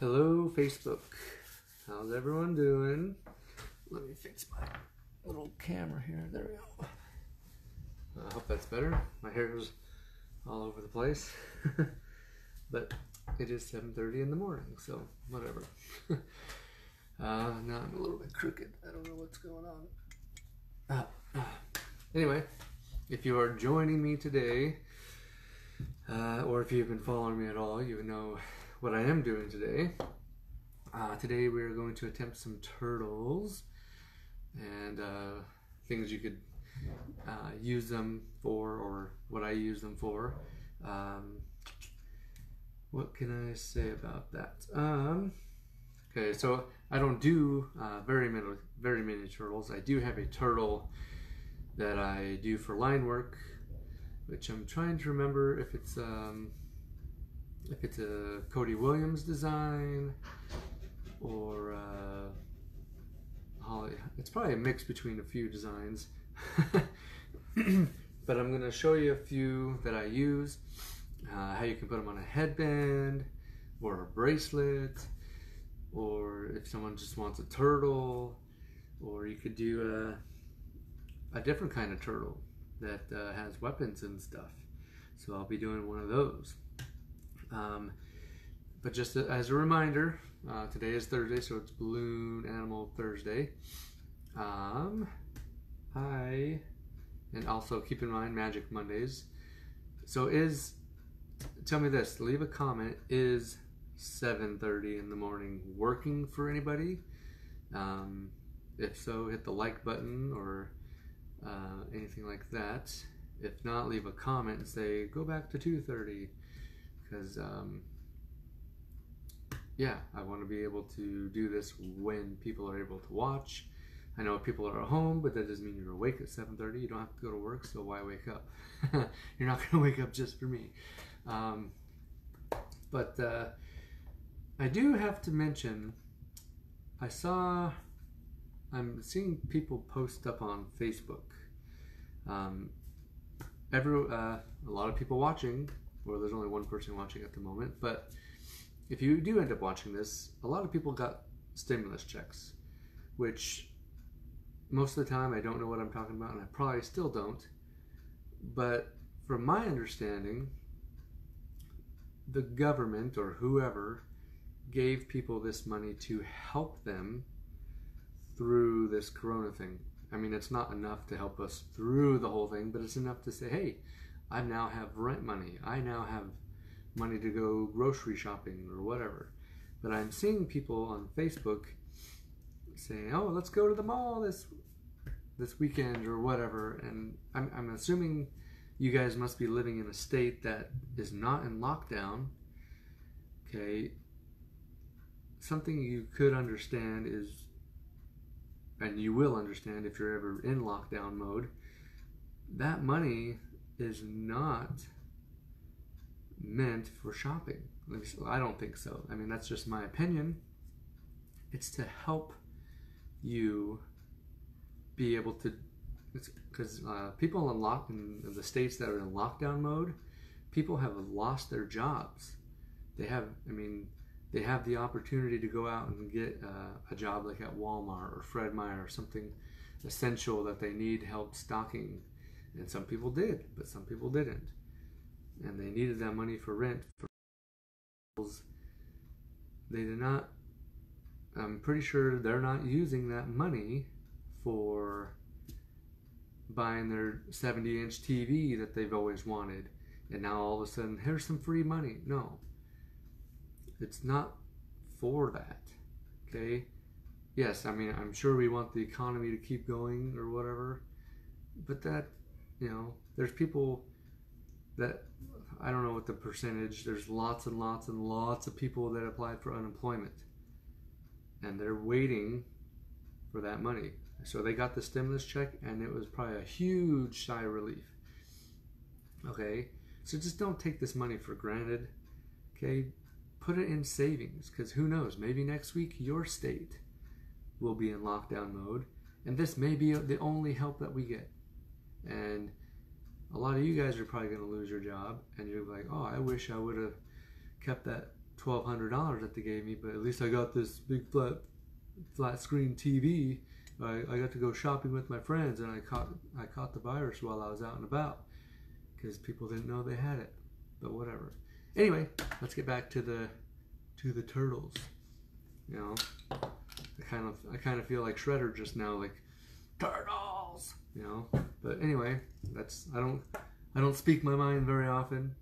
Hello, Facebook. How's everyone doing? Let me fix my little camera here. There we go. I hope that's better. My hair is all over the place. But it is 7:30 in the morning, so whatever. Now I'm a little bit crooked. I don't know what's going on. Anyway, if you are joining me today, or if you've been following me at all, you know what I am doing today. Today we are going to attempt some turtles and things you could use them for, or what I use them for. What can I say about that? Okay, so I don't do very many turtles. I do have a turtle that I do for line work, which I'm trying to remember if it's a Cody Williams design or Holly. It's probably a mix between a few designs. But I'm going to show you a few that I use, how you can put them on a headband or a bracelet, or if someone just wants a turtle, or you could do a different kind of turtle that has weapons and stuff. So I'll be doing one of those. But just as a reminder, today is Thursday, so it's Balloon Animal Thursday. And also keep in mind Magic Mondays. So tell me this, leave a comment, is 7:30 in the morning working for anybody? If so, hit the like button or anything like that. If not, leave a comment and say, go back to 2:30. Because, yeah, I want to be able to do this when people are able to watch. I know people are at home, but that doesn't mean you're awake at 7:30. You don't have to go to work, so why wake up? You're not going to wake up just for me. But I do have to mention, I'm seeing people post up on Facebook. A lot of people watching. Well, there's only one person watching at the moment, but if you do end up watching this, a lot of people got stimulus checks, which most of the time I don't know what I'm talking about, and I probably still don't. But from my understanding, the government or whoever gave people this money to help them through this corona thing. I mean, it's not enough to help us through the whole thing, but it's enough to say, hey, I now have rent money. I now have money to go grocery shopping or whatever. But I'm seeing people on Facebook saying, oh, let's go to the mall this weekend or whatever. And I'm assuming you guys must be living in a state that is not in lockdown. Okay. Something you could understand is, and you will understand if you're ever in lockdown mode, that money is not meant for shopping. I don't think so. I mean, that's just my opinion. It's to help you be able to, because people in the states that are in lockdown mode, people have lost their jobs. They have the opportunity to go out and get a job like at Walmart or Fred Meyer or something essential that they need help stocking. And some people did, but some people didn't. And they needed that money for rent. They did not, I'm pretty sure they're not using that money for buying their 70-inch TV that they've always wanted. And now all of a sudden, here's some free money. No. It's not for that. Okay? Yes, I mean, I'm sure we want the economy to keep going or whatever. But that, there's people that, I don't know what the percentage, there's lots and lots and lots of people that applied for unemployment. And they're waiting for that money. So they got the stimulus check, and it was probably a huge sigh of relief. Okay? So just don't take this money for granted. Okay? Put it in savings, because who knows, maybe next week your state will be in lockdown mode, and this may be the only help that we get. And a lot of you guys are probably going to lose your job, and you're like, oh, I wish I would have kept that $1,200 that they gave me, but at least I got this big flat screen TV. I got to go shopping with my friends, and I caught the virus while I was out and about because people didn't know they had it. But whatever. Anyway, let's get back to the turtles. You know, I kind of feel like Shredder just now, like turtles. You know, but anyway, I don't speak my mind very often.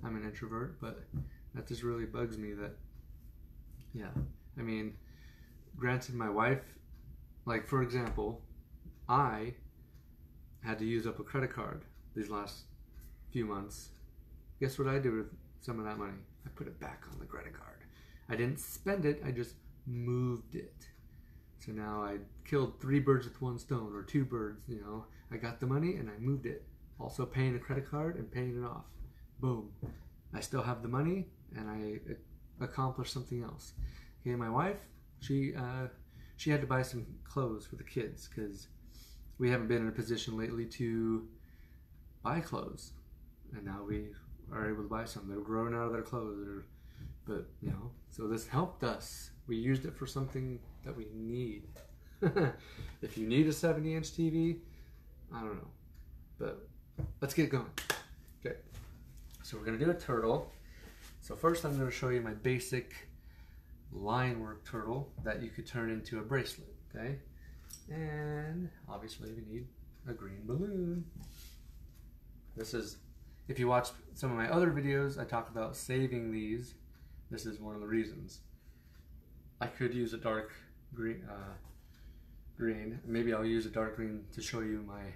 I'm an introvert, but that just really bugs me that, yeah, I mean, granted, my wife, like for example, I had to use up a credit card these last few months. Guess what I did with some of that money? I put it back on the credit card. I didn't spend it, I just moved it. So now I killed 3 birds with 1 stone, or 2 birds, you know. I got the money and I moved it. Also paying a credit card and paying it off. Boom. I still have the money and I accomplished something else. Okay, my wife, she had to buy some clothes for the kids because we haven't been in a position lately to buy clothes. And now we are able to buy some. They're growing out of their clothes. But, you know, so this helped us. We used it for something that we need. If you need a 70-inch TV, I don't know. But let's get going. Okay. So we're going to do a turtle. So first I'm going to show you my basic line work turtle that you could turn into a bracelet. Okay. And obviously we need a green balloon. This is, if you watch some of my other videos, I talk about saving these. This is one of the reasons. I could use a dark green. Maybe I'll use a dark green to show you my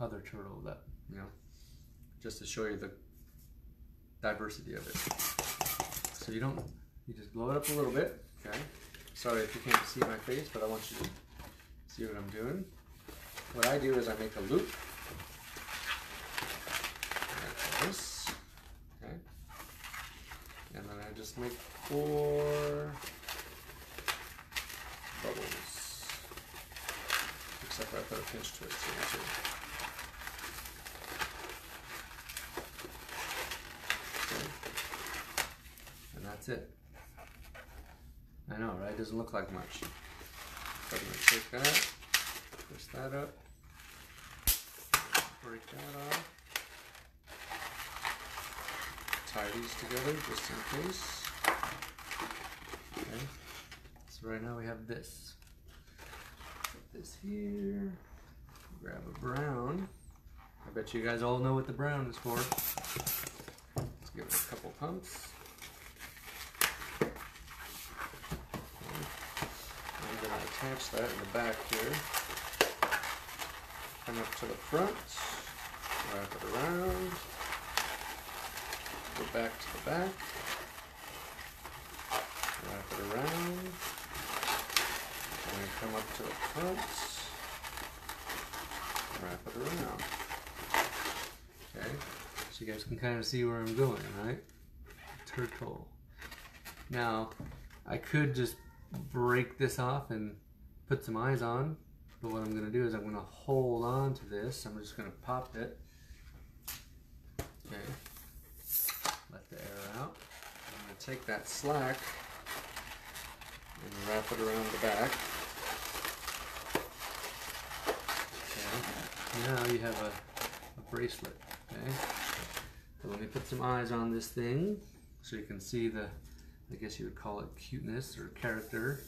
other turtle that, you know, just to show you the diversity of it. So you just blow it up a little bit, okay? Sorry if you can't see my face, but I want you to see what I'm doing. What I do is I make a loop. Like this, okay? And then I just make 4 bubbles. Except I put a pinch twist here too. And that's it. I know, right? Doesn't look like much. So I'm going to take that, twist that up, break that off, tie these together just in case. Okay. So right now we have this. Put this here. Grab a brown. I bet you guys all know what the brown is for. Let's give it a couple pumps. I'm going to attach that in the back here. Come up to the front, wrap it around, go back to the back, wrap it around, and then come up to the front, wrap it around. Okay, so you guys can kind of see where I'm going, right? Turtle. Now, I could just break this off and put some eyes on, but what I'm going to do is I'm going to hold on to this. I'm just going to pop it. Okay. Let the air out. I'm going to take that slack and wrap it around the back. Okay. Now you have a bracelet. Okay. So let me put some eyes on this thing so you can see the, I guess you would call it cuteness or character.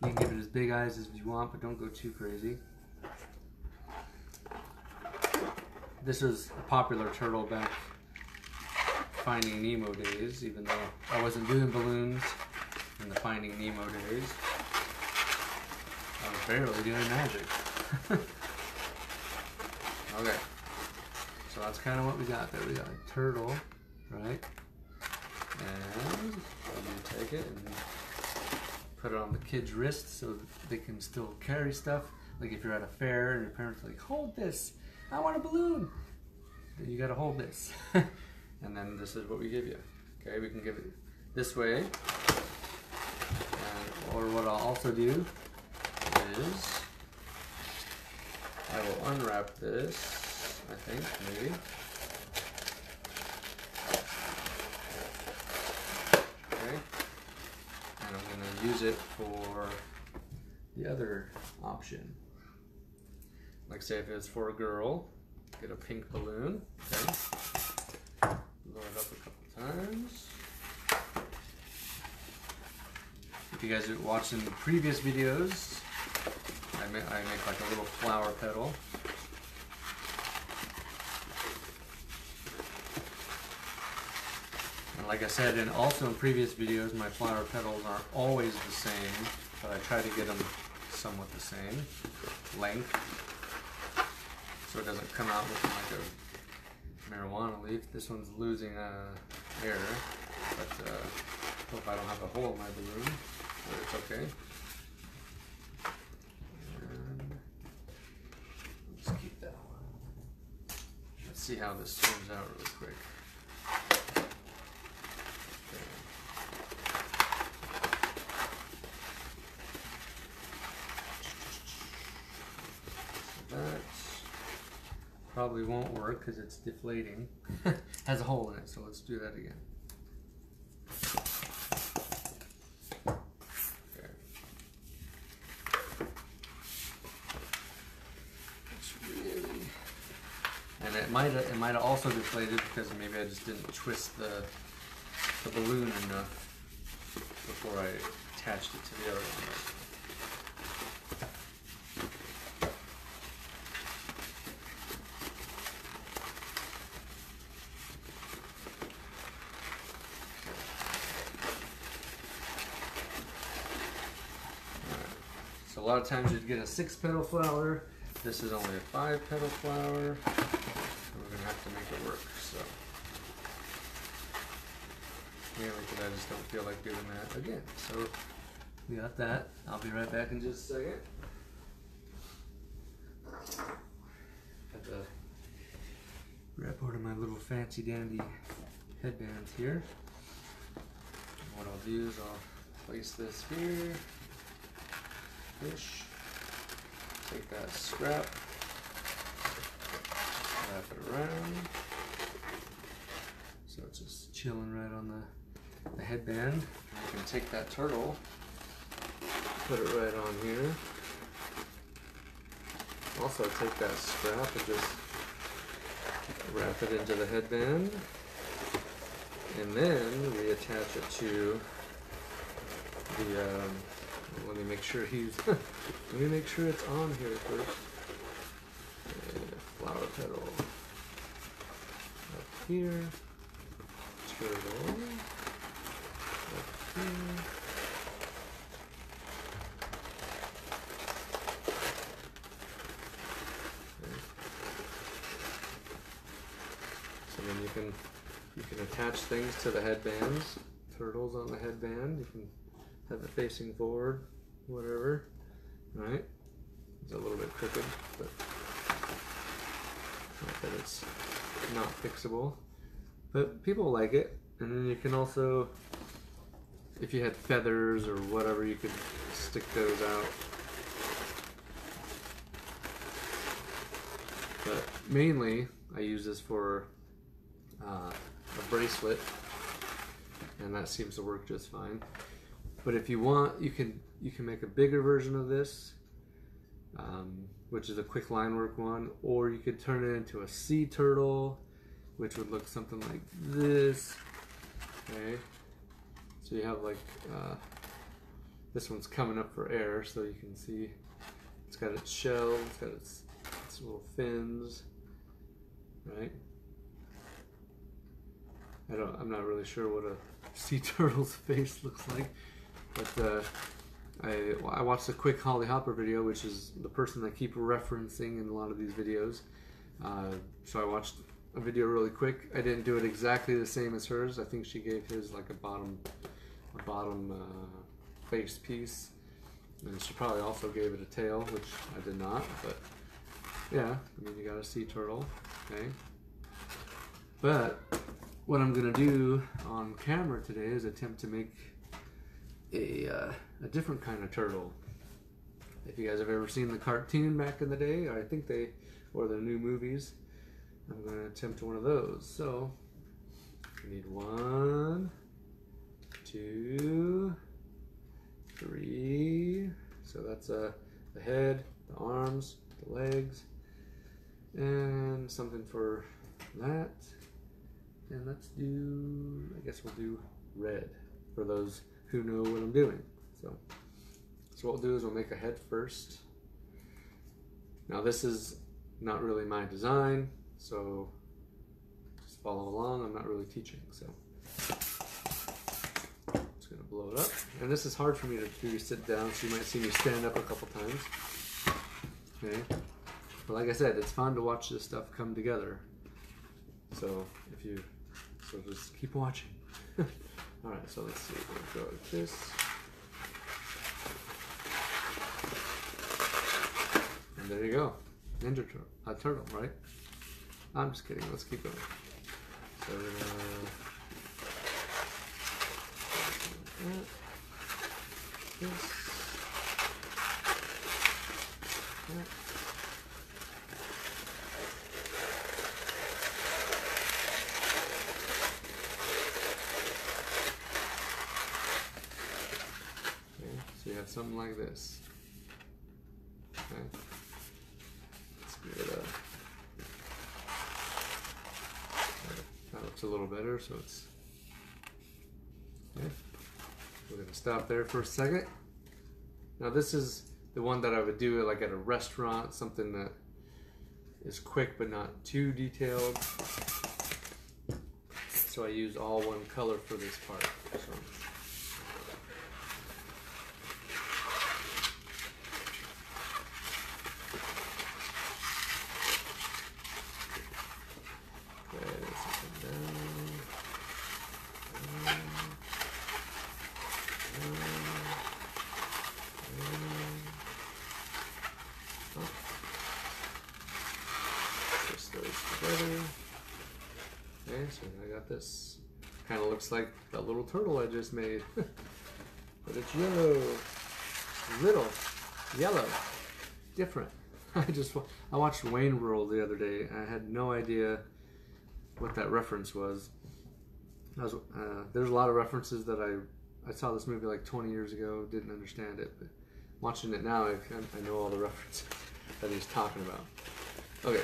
You can give it as big eyes as you want, but don't go too crazy. This is a popular turtle back Finding Nemo days, even though I wasn't doing balloons in the Finding Nemo days. I was barely doing magic. Okay, so that's kind of what we got there. We got a turtle, right? And you take it and put it on the kid's wrist so they can still carry stuff. Like if you're at a fair and your parents are like, hold this, I want a balloon. You gotta hold this. And then this is what we give you. Okay, we can give it this way. And, or what I'll also do is I will unwrap this, I think, maybe. use it for the other option. Like say if it's for a girl, get a pink balloon, okay? Blow it up a couple times. If you guys are watching the previous videos, I make like a little flower petal. And like I said, and also in previous videos, my flower petals aren't always the same, but I try to get them somewhat the same length, so it doesn't come out looking like a marijuana leaf. This one's losing air, but hope I don't have a hole in my balloon, but it's okay. And let's keep that one. Let's see how this turns out really quick. That probably won't work because it's deflating. Has a hole in it, so let's do that again. Okay. It's really, and it might have also deflated because maybe I just didn't twist the balloon enough before I attached it to the other one. So a lot of times you'd get a 6-petal flower. This is only a 5-petal flower. And we're gonna have to make it work. So mainly because I just don't feel like doing that again. So we got that. I'll be right back in just a second. Got to grab one of my little fancy dandy headbands here. And what I'll do is I'll place this here. Fish. Take that scrap, wrap it around, so it's just chilling right on the headband. I can take that turtle, put it right on here. Also take that scrap and just wrap it into the headband, and then reattach it to the let me make sure let me make sure it's on here first. Flower petal up here, turtle up here. Okay. So then you can attach things to the headbands. Turtles on the headband. You can have it facing forward, whatever, right? It's a little bit crooked, but not that it's not fixable. But people like it, and then you can also, if you had feathers or whatever, you could stick those out. But mainly, I use this for a bracelet, and that seems to work just fine. But if you want, you can make a bigger version of this, which is a quick line work one, or you could turn it into a sea turtle, which would look something like this. Okay, so you have like this one's coming up for air, so you can see it's got its shell, it's got its little fins, right? I'm not really sure what a sea turtle's face looks like. But I watched a quick Holly Hopper video, which is the person I keep referencing in a lot of these videos. So I watched a video really quick. I didn't do it exactly the same as hers. I think she gave his like a bottom face piece, and she probably also gave it a tail, which I did not. But yeah, I mean, you got a sea turtle, okay. But what I'm gonna do on camera today is attempt to make a different kind of turtle. If you guys have ever seen the cartoon back in the day, or I think or the new movies, I'm going to attempt one of those. So, we need 1, 2, that's the head, the arms, the legs, and something for that. And let's do, I guess we'll do red for those who know what I'm doing. So what we'll do is we'll make a head first. Now this is not really my design, so just follow along. I'm not really teaching, so just gonna blow it up. And this is hard for me to do, sit down, so you might see me stand up a couple times. Okay, but like I said, it's fun to watch this stuff come together. So just keep watching. All right, so let's see. We'll go like this. And there you go. Ninja Turtle, right? I'm just kidding. Let's keep going. So we're gonna this. That. So you have something like this. Okay. Let's give it a. That looks a little better, so it's. Okay. We're gonna stop there for a second. Now this is the one that I would do like at a restaurant, something that is quick but not too detailed. So I use all one color for this part. So. Okay, so I got this. Kind of looks like that little turtle I just made. But it's yellow. Little. Yellow. Different. I watched Wayne World the other day. I had no idea what that reference was. There's a lot of references that I saw this movie like 20 years ago, didn't understand it, but watching it now, I know all the references that he's talking about. Okay.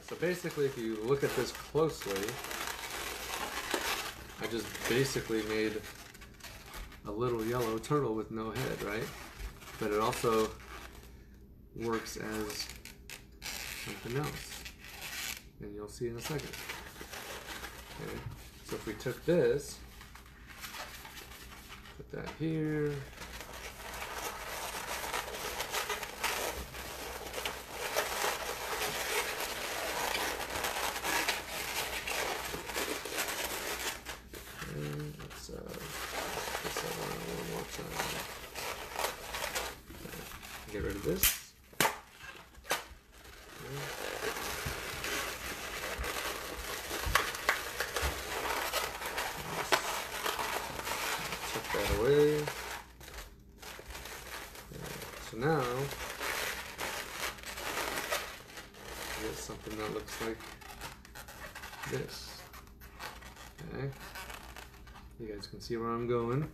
So basically, if you look at this closely, I just basically made a little yellow turtle with no head, right? But it also works as something else, and you'll see in a second. Okay, so if we took this, put that here, get rid of this. Tuck that away. So now, get something that looks like this. Okay. You guys can see where I'm going.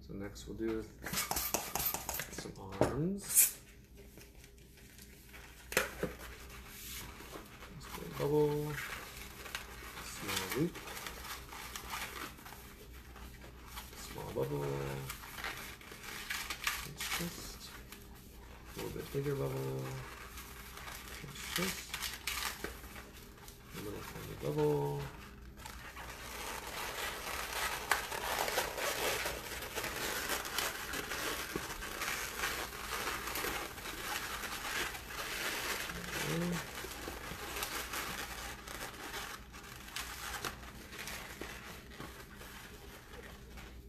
So next we'll do some arms. Let's do a bubble, small loop, small bubble, pinch twist, a little bit bigger bubble, pinch twist, a little tiny bubble.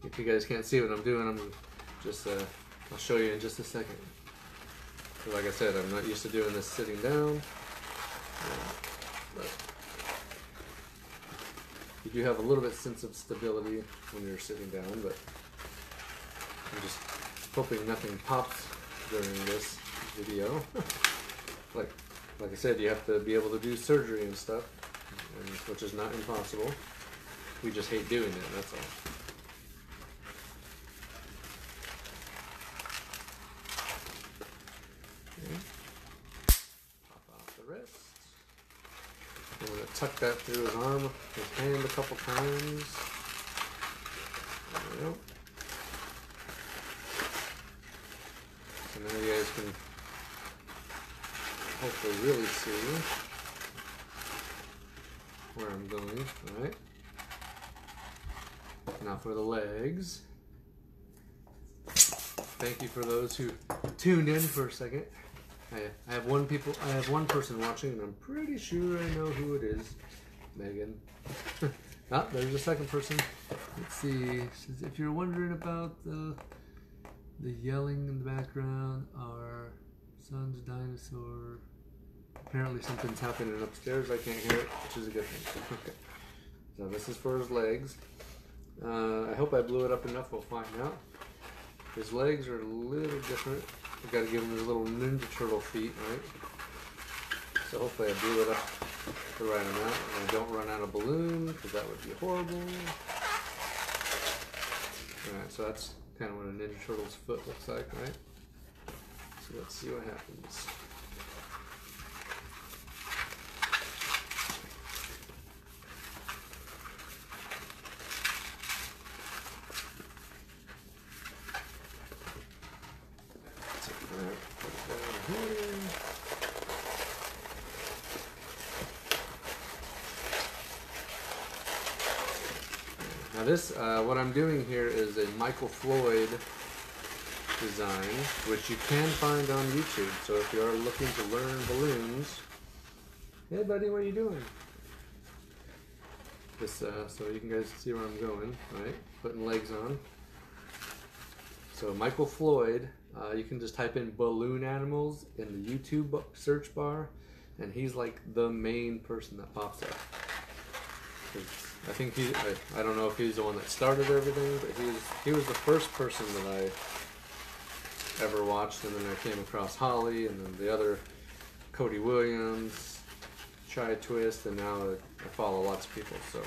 If you guys can't see what I'm doing, I'm just, I'll show you in just a second. So like I said, I'm not used to doing this sitting down. But You do have a little bit sense of stability when you're sitting down, but I'm just hoping nothing pops during this video. like I said, you have to be able to do surgery and stuff, which is not impossible. We just hate doing it, that's all. Okay. Pop off the wrist. I'm going to tuck that through his arm, his hand a couple times. There we go. So now you guys can hopefully really see where I'm going. Alright. Now for the legs. Thank you for those who tuned in for a second. I have one person watching, and I'm pretty sure I know who it is. Megan. Ah, there's a second person. Let's see. Says, if you're wondering about the yelling in the background, our son's dinosaur. Apparently something's happening upstairs. I can't hear it, which is a good thing. Okay. So this is for his legs. I hope I blew it up enough. We'll find out. His legs are a little different. I've got to give him his little Ninja Turtle feet, right? So hopefully I blew it up the right amount and I don't run out of balloon, because that would be horrible. Alright, so that's kind of what a Ninja Turtle's foot looks like, right? So let's see what happens. Now this, what I'm doing here is a Michael Floyd design, which you can find on YouTube. So if you are looking to learn balloons, hey buddy, what are you doing? This, so you can guys see where I'm going, right? Putting legs on. So Michael Floyd, you can just type in balloon animals in the YouTube search bar, and he's like the main person that pops up. I think I don't know if he's the one that started everything, but he was the first person that I ever watched, and then I came across Holly, and then the other Cody Williams, Chai Twist, and now I follow lots of people. So,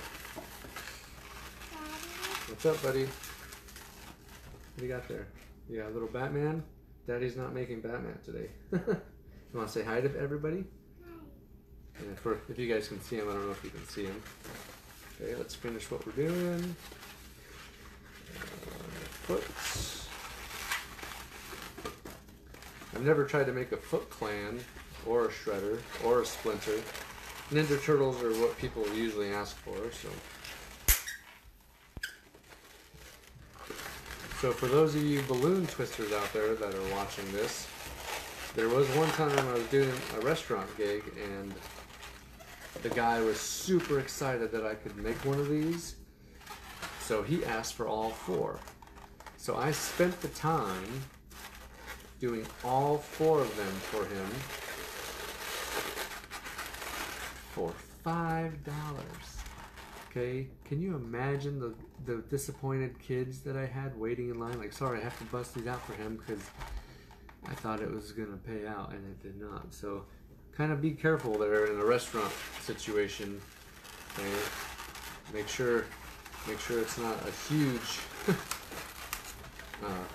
what's up, buddy? What do you got there? You got a little Batman? Daddy's not making Batman today. You want to say hi to everybody? Hi. And if you guys can see him, I don't know if you can see him. Okay, let's finish what we're doing. Foot. I've never tried to make a Foot Clan, or a Shredder, or a Splinter. Ninja Turtles are what people usually ask for, so. So for those of you balloon twisters out there that are watching this, there was one time I was doing a restaurant gig, and the guy was super excited that I could make one of these, so he asked for all 4. So I spent the time doing all 4 of them for him for $5. Okay, can you imagine the disappointed kids that I had waiting in line? Like, sorry, I have to bust these out for him because I thought it was gonna pay out, and it did not. So kind of be careful there in a restaurant situation. Okay? Make sure it's not a huge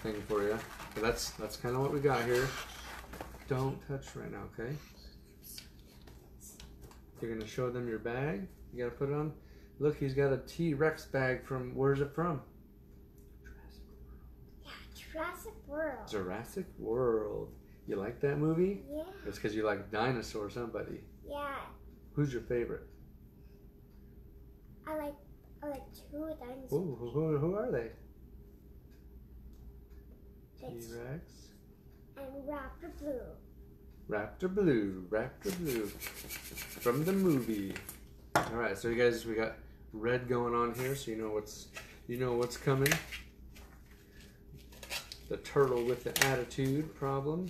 thing for you. But that's kind of what we got here. Don't touch right now, okay? You're gonna show them your bag. You gotta put it on. Look, he's got a T-Rex bag from. Where's it from? Jurassic World. Jurassic World. You like that movie? Yeah. It's because you like dinosaurs, huh, buddy? Yeah. Who's your favorite? I like 2 dinosaurs. Ooh, who are they? It's T-Rex. and Raptor Blue. Raptor Blue. From the movie. All right, so you guys, we got red going on here, so you know what's coming. The turtle with the attitude problem.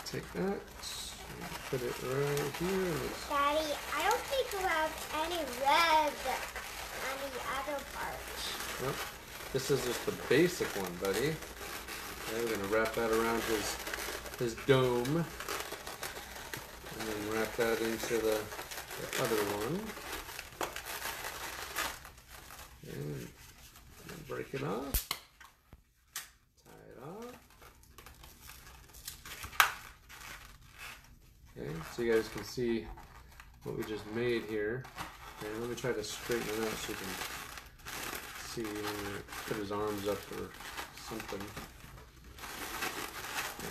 Take that. put it right here. Daddy, I don't think we'll have any red on the other part. Nope. This is just the basic one, buddy. Okay, we're gonna wrap that around his dome. And then wrap that into the other one. And break it off. Tie it off. Okay, so you guys can see what we just made here. Okay, let me try to straighten it out so you can see put his arms up or something. Yeah.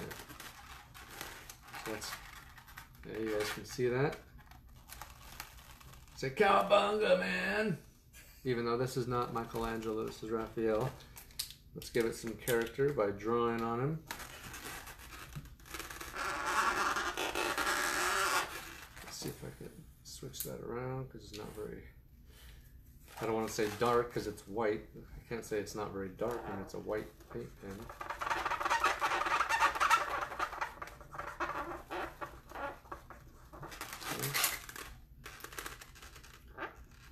So that's, yeah, you guys can see that. It's a cowabunga, man! Even though this is not Michelangelo, this is Raphael. Let's give it some character by drawing on him. Let's see if I can switch that around because it's not very, I don't want to say dark because it's white. I can't say it's not very dark when it's a white paint pen.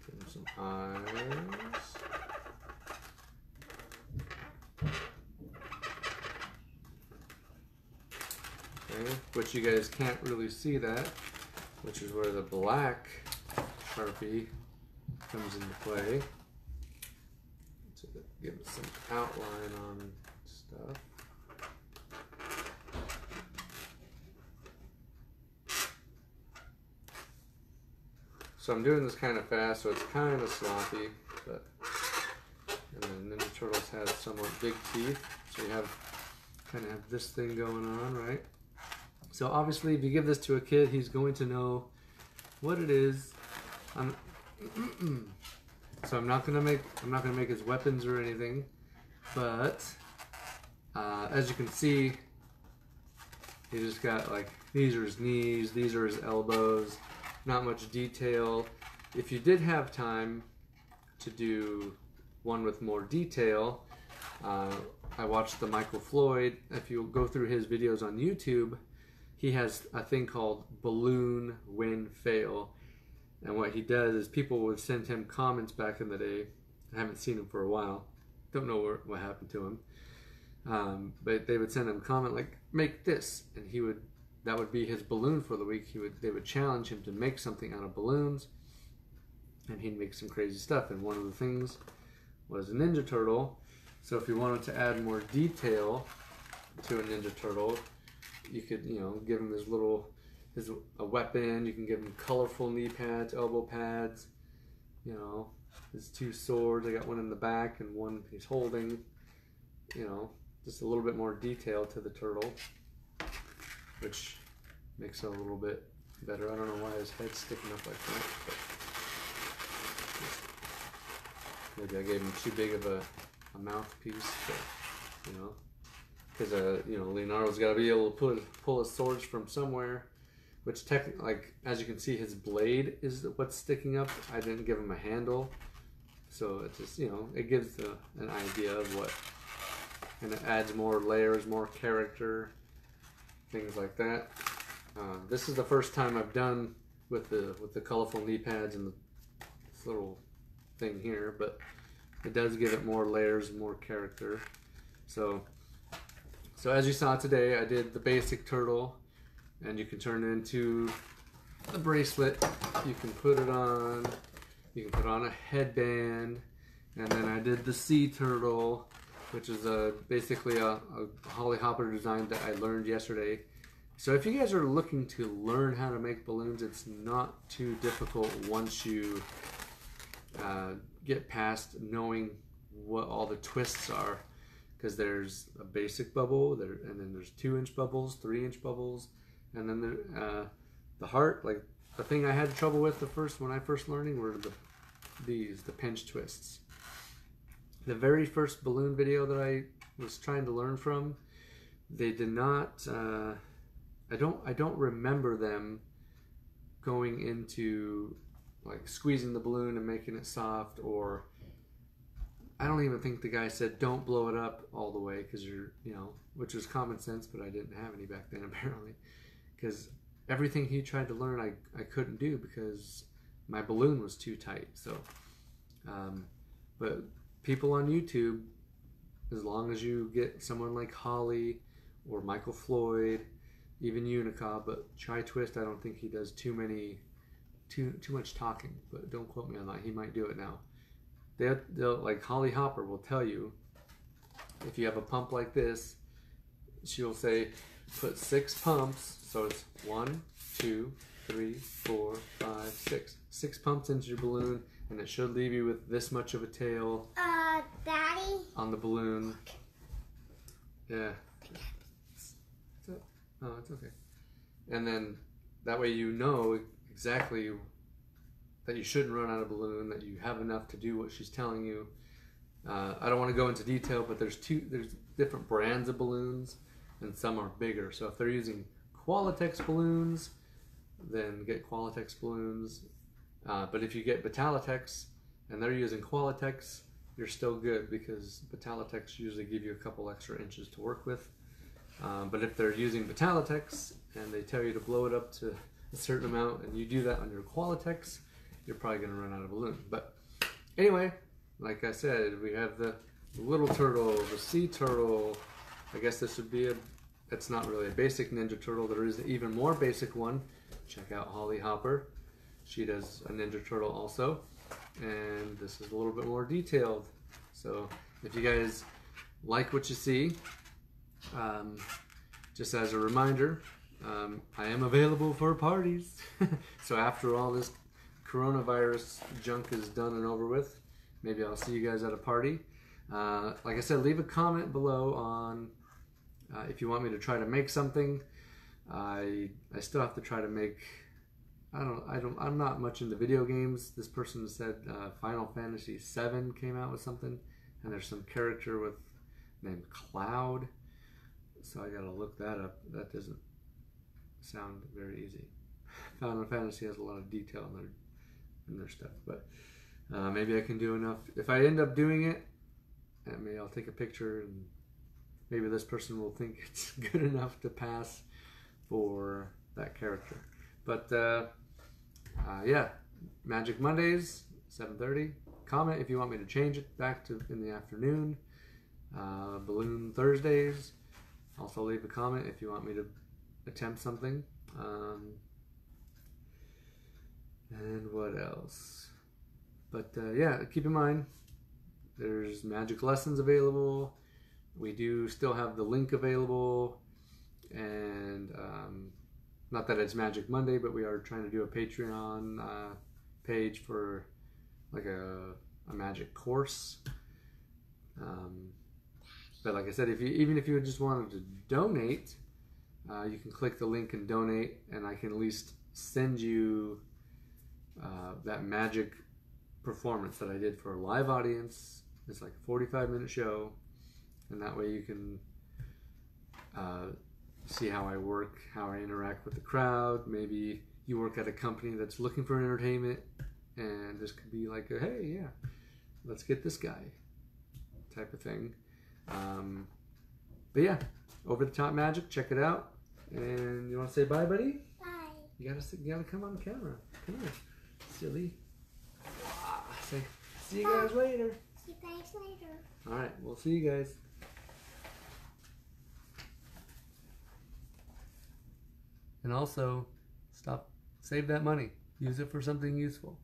Give him some eyes. Okay, which you guys can't really see that, which is where the black Sharpie comes into play. To give it some outline on stuff. So I'm doing this kind of fast, so it's kind of sloppy, but and then Ninja Turtles have somewhat big teeth, so you kind of have this thing going on, right? So obviously, if you give this to a kid, he's going to know what it is. So I'm not gonna make his weapons or anything, but as you can see, he just got like, these are his knees, these are his elbows. Not much detail. If you did have time to do one with more detail, I watched the Michael Floyd. If you go through his videos on YouTube, he has a thing called Balloon Win Fail. And what he does is people would send him comments back in the day. I haven't seen him for a while. Don't know what happened to him. But they would send him a comment like, make this. And that would be his balloon for the week. They would challenge him to make something out of balloons. And he'd make some crazy stuff. And one of the things was a Ninja Turtle. So if you wanted to add more detail to a Ninja Turtle, you could, give him a weapon. You can give him colorful knee pads, elbow pads, his two swords. I got one in the back and one he's holding, just a little bit more detail to the turtle, which makes it a little bit better. I don't know why his head's sticking up like that, but maybe I gave him too big of a mouthpiece, but, because Leonardo's got to be able to pull his swords from somewhere, which technically, like, as you can see, his blade is what's sticking up. I didn't give him a handle, so it just, it gives an idea of what, and it adds more layers, more character, things like that. This is the first time I've done with the colorful knee pads and this little thing here, but it does give it more layers, more character. So as you saw today, I did the basic turtle, and you can turn it into the bracelet. You can put it on. You can put on a headband, and then I did the sea turtle, which is basically a Holly Hopper design that I learned yesterday. So if you guys are looking to learn how to make balloons, it's not too difficult once you get past knowing what all the twists are, because there's a basic bubble there, and then there's 2-inch bubbles, 3-inch bubbles, and then the heart. Like the thing I had trouble with when I first learning were the pinch twists. The very first balloon video that I was trying to learn from, they did not. I don't remember them going into like squeezing the balloon and making it soft, or I don't even think the guy said don't blow it up all the way, because which was common sense, but I didn't have any back then apparently, because everything he tried to learn, I couldn't do because my balloon was too tight. So, but people on YouTube, as long as you get someone like Holly or Michael Floyd, even Unica, but Tri-Twist, I don't think he does too much talking, but don't quote me on that. He might do it now. They'll like Holly Hopper will tell you, if you have a pump like this, she'll say, put 6 pumps, so it's 1, 2, 3, 4, 5, 6. 6 pumps into your balloon, and it should leave you with this much of a tail. Daddy? On the balloon. Yeah. Oh, it's okay. And then that way you know exactly that you shouldn't run out of balloon, that you have enough to do what she's telling you. I don't want to go into detail, but there's different brands of balloons, and some are bigger. So if they're using Qualatex balloons, then get Qualatex balloons. But if you get Batalatex and they're using Qualatex, you're still good because Batalatex usually give you a couple extra inches to work with. But if they're using Batalatex and they tell you to blow it up to a certain amount and you do that on your Qualatex, you're probably going to run out of balloon. But anyway, like I said, we have the little turtle, the sea turtle. I guess this would be it's not really a basic Ninja Turtle. There is an even more basic one. Check out Holly Hopper. She does a Ninja Turtle also. And this is a little bit more detailed. So if you guys like what you see, just as a reminder, I am available for parties. So after all this coronavirus junk is done and over with, maybe I'll see you guys at a party. Like I said, leave a comment below on if you want me to try to make something. I still have to try to make. I'm not much into video games. This person said Final Fantasy VII came out with something, and there's some character named Cloud. So I gotta look that up. That doesn't sound very easy. Final Fantasy has a lot of detail in their stuff, but maybe I can do enough. If I end up doing it, maybe I'll take a picture, and maybe this person will think it's good enough to pass for that character. But yeah, Magic Mondays, 7:30. Comment if you want me to change it back to in the afternoon. Balloon Thursdays. Also leave a comment if you want me to attempt something. And what else? But yeah, keep in mind, there's magic lessons available. We do still have the link available. And not that it's Magic Monday, but we are trying to do a Patreon page for like a magic course. But like I said, even if you just wanted to donate, you can click the link and donate, and I can at least send you that magic performance that I did for a live audience. It's like a 45-minute show, and that way you can see how I work, how I interact with the crowd. Maybe you work at a company that's looking for entertainment, and this could be like a, hey, yeah, let's get this guy type of thing. But yeah, Over the Top Magic, check it out. And you want to say bye, buddy? Bye. You gotta come on camera. Come here, silly. Say, see you guys later. See you guys later. All right, we'll see you guys. And also, save that money. Use it for something useful.